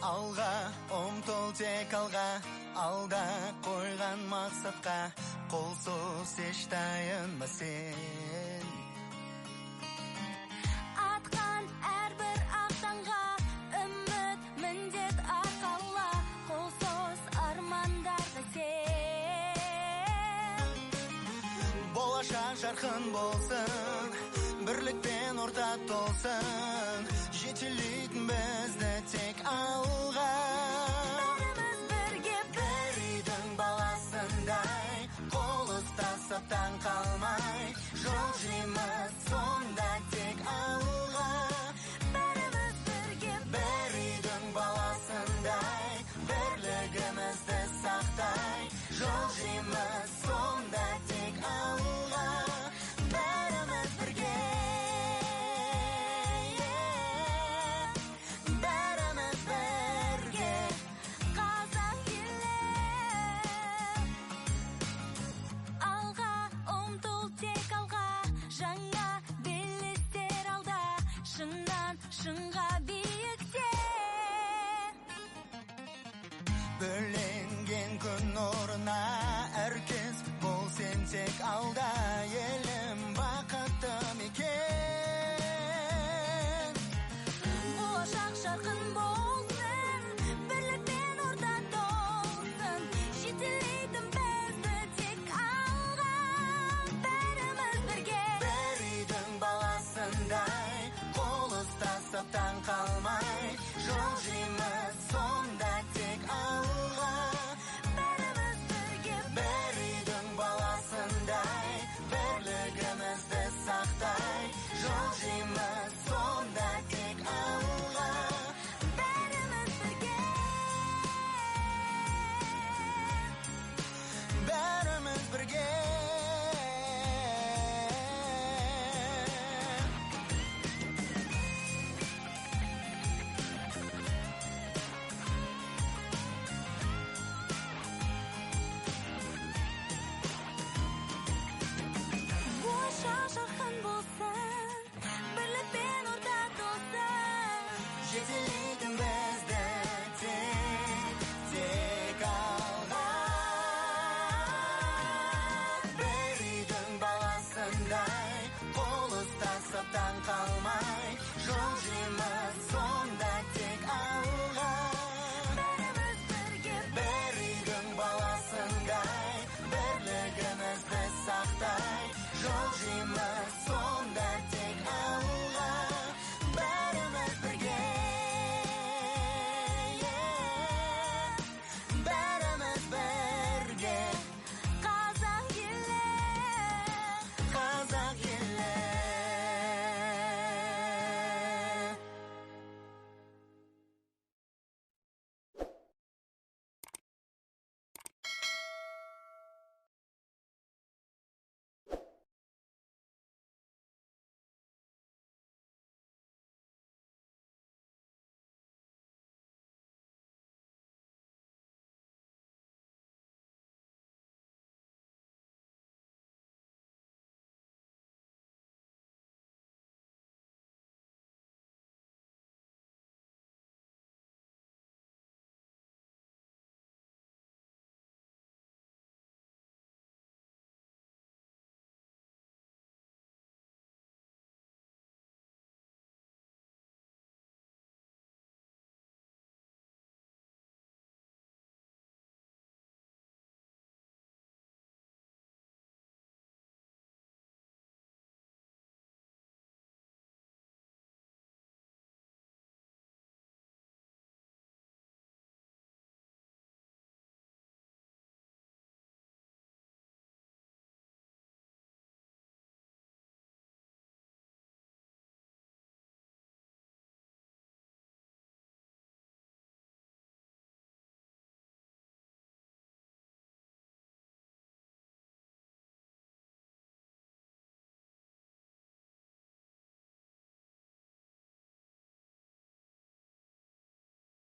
Алға ұмтыл тек алға, алда қойған мақсатқа, қолсыз еш таянма сен. Атқан әрбір ақтанға, үміт міндет арқала, қолсыз армандарды сен. Болашақ жарқын болсын, бірлікпен орта толсын, жетелейтін бізді тек алға. Бәріміз бірге бір үйдің баласындай, қол ұстасып таң қалмай, жол жейміз сонда тек алға. бәріміз бірге бір үйдің баласындай, бірлігімізді сақтай, жол жейміз сонда тек алға. Бәріміз бірге, бәріміз бірге, қазақ елі. Алға ұмтыл тек алға, жаңа белестер алда, шыңнан шыңға биікте. бөленген күн нұрына әркез бол сен тек алда, елім бақытты мекен. Болашақ жарқын болсын, бірлікпен орта толсын, жетелейтін бізді тек алға. Бәріміз бірге бір үйдің баласындай, қол ұстасып таң қалмай, жол жейміз сонда тек алға. бәріміз бірге бір үйдің баласындай, бірлігімізді сақтай, жол жейміз сонда тек алға. бәріміз бірге бәріміз бірге. болашақ жарқын болсын, бірлікпен орта толсын, Жетелейтін бізді тек алға. бір үйдің баласындай, қол ұстасып таң қалмай, жол жейміз сонда тек алға. бәріміз бірге бір үйдің баласындай, бірлігімізді сақтай, жол жейміз